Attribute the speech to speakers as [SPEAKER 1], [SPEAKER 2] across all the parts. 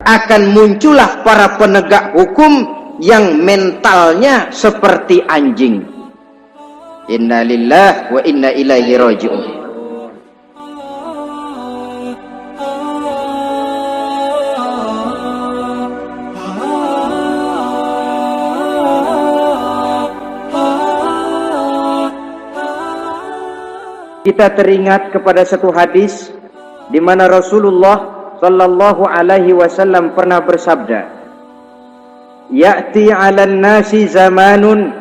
[SPEAKER 1] akan muncullah para penegak hukum yang mentalnya seperti anjing. Inna lillahi wa inna ilaihi raji'un. Kita teringat kepada satu hadis di mana Rasulullah sallallahu alaihi wasallam pernah bersabda, "Ya'ti 'alan nasi zamanun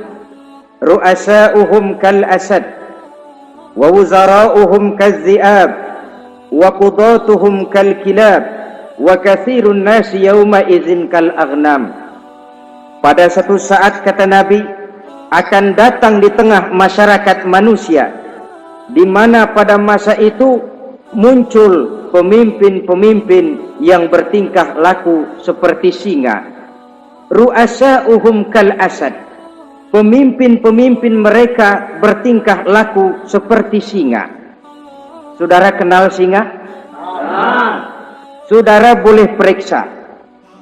[SPEAKER 1] ru'asa'uhum kal asad wa wuzara'uhum kaz-zi'ab wa qudatuhum kal kilab wa katsirun nasi yawma idzin kal aghnam." Pada satu saat, kata Nabi, akan datang di tengah masyarakat manusia di mana pada masa itu muncul pemimpin-pemimpin yang bertingkah laku seperti singa. Ru'asa'uhum kal asad. Pemimpin-pemimpin mereka bertingkah laku seperti singa. Saudara kenal singa? Saudara boleh periksa.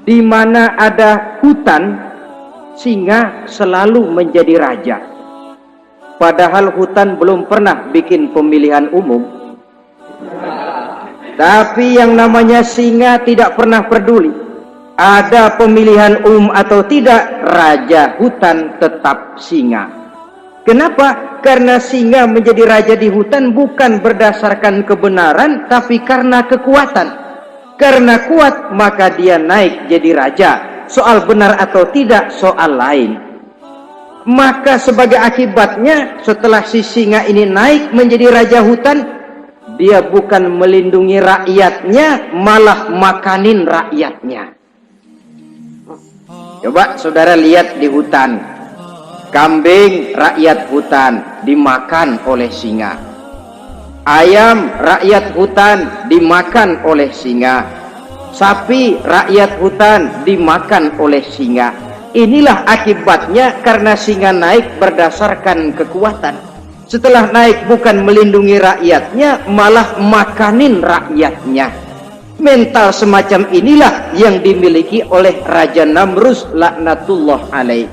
[SPEAKER 1] Di mana ada hutan, singa selalu menjadi raja. Padahal hutan belum pernah bikin pemilihan umum. Tapi yang namanya singa tidak pernah peduli. Ada pemilihan umum atau tidak, raja hutan tetap singa. Kenapa? Karena singa menjadi raja di hutan bukan berdasarkan kebenaran, tapi karena kekuatan. Karena kuat, maka dia naik jadi raja. Soal benar atau tidak, soal lain. Maka sebagai akibatnya, setelah si singa ini naik menjadi raja hutan, dia bukan melindungi rakyatnya, malah makanin rakyatnya. Coba saudara lihat di hutan, kambing rakyat hutan dimakan oleh singa, ayam rakyat hutan dimakan oleh singa, sapi rakyat hutan dimakan oleh singa. Inilah akibatnya karena singa naik berdasarkan kekuatan. Setelah naik bukan melindungi rakyatnya, malah makanin rakyatnya. Mental semacam inilah yang dimiliki oleh Raja Namrus laknatullah alaih.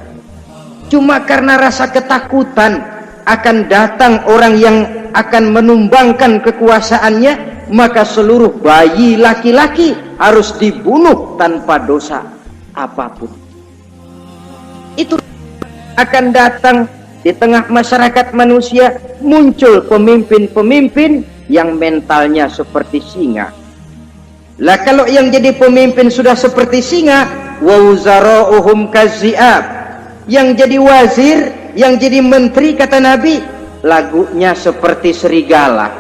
[SPEAKER 1] Cuma karena rasa ketakutan akan datang orang yang akan menumbangkan kekuasaannya, maka seluruh bayi laki-laki harus dibunuh tanpa dosa apapun. Itu akan datang di tengah masyarakat manusia, muncul pemimpin-pemimpin yang mentalnya seperti singa. Lah kalau yang jadi pemimpin sudah seperti singa, wa wuzara'uhum kaz-zi'ab. Yang jadi wazir, yang jadi menteri, kata Nabi, lagunya seperti serigala.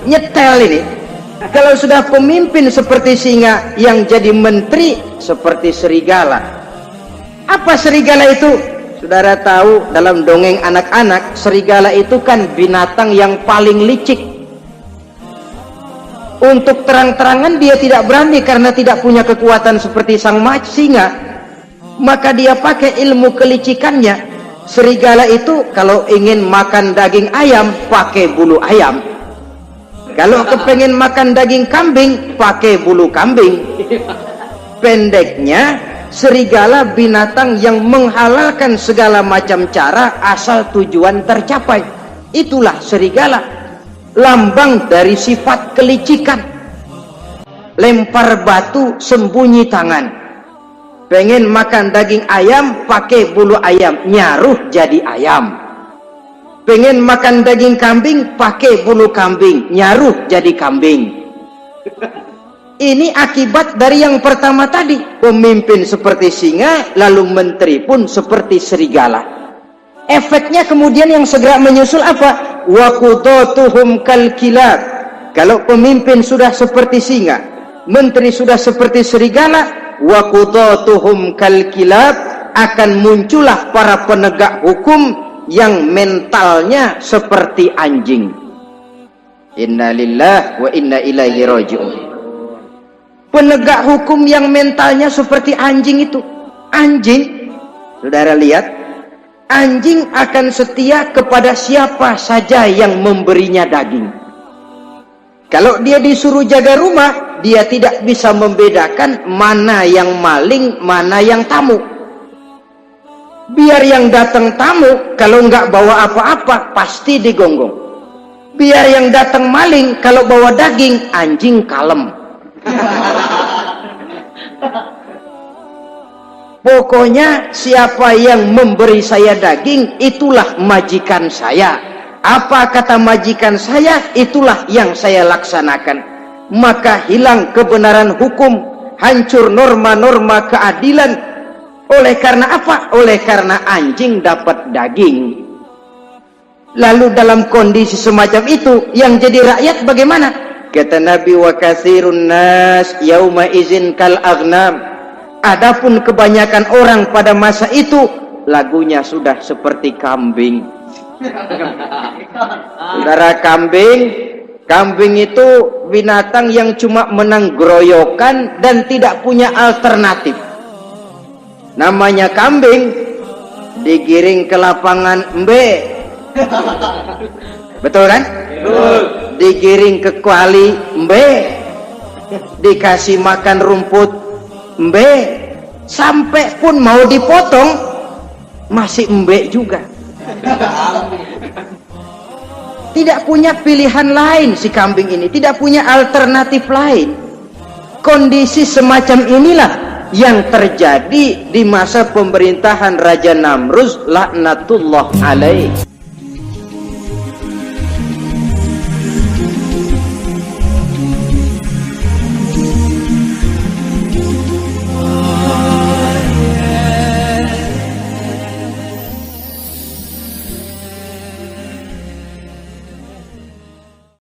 [SPEAKER 1] Nyetel ini. Kalau sudah pemimpin seperti singa, yang jadi menteri seperti serigala. Apa serigala itu? Saudara tahu dalam dongeng anak-anak, serigala itu kan binatang yang paling licik. Untuk terang-terangan dia tidak berani karena tidak punya kekuatan seperti sang singa. Maka dia pakai ilmu kelicikannya. Serigala itu kalau ingin makan daging ayam, pakai bulu ayam. Kalau kepengen makan daging kambing, pakai bulu kambing. Pendeknya, serigala binatang yang menghalalkan segala macam cara asal tujuan tercapai. Itulah serigala, lambang dari sifat kelicikan. Lempar batu, sembunyi tangan. Pengen makan daging ayam, pakai bulu ayam, nyaruh jadi ayam. Pengen makan daging kambing, pakai bulu kambing, nyaruh jadi kambing. Ini akibat dari yang pertama tadi. Pemimpin seperti singa, lalu menteri pun seperti serigala. Efeknya kemudian yang segera menyusul apa? Wa qudatuhum kal kilab. Kalau pemimpin sudah seperti singa, menteri sudah seperti serigala, wa qudatuhum kal kilab, akan muncullah para penegak hukum yang mentalnya seperti anjing. Inna lillahi wa inna ilaihi raji'un. Penegak hukum yang mentalnya seperti anjing itu. Anjing, saudara lihat, anjing akan setia kepada siapa saja yang memberinya daging. Kalau dia disuruh jaga rumah, dia tidak bisa membedakan mana yang maling, mana yang tamu. Biar yang datang tamu, kalau nggak bawa apa-apa, pasti digonggong. Biar yang datang maling, kalau bawa daging, anjing kalem. Pokoknya siapa yang memberi saya daging, itulah majikan saya. Apa kata majikan saya, itulah yang saya laksanakan. Maka hilang kebenaran hukum, hancur norma-norma keadilan. Oleh karena apa? Oleh karena anjing dapat daging. Lalu dalam kondisi semacam itu, yang jadi rakyat bagaimana? Kata Nabi, wa katsirun nas yauma izin kal aghnam. Adapun kebanyakan orang pada masa itu, lagunya sudah seperti kambing. Saudara, kambing itu binatang yang cuma menang groyokan dan tidak punya alternatif. Namanya kambing, digiring ke lapangan embe. Betul kan? Betul. Digiring ke kuali embe. Dikasih makan rumput embe. Sampai pun mau dipotong masih embe juga. Tidak punya pilihan lain si kambing ini, tidak punya alternatif lain. Kondisi semacam inilah yang terjadi di masa pemerintahan Raja Namruz laknatullah alaih.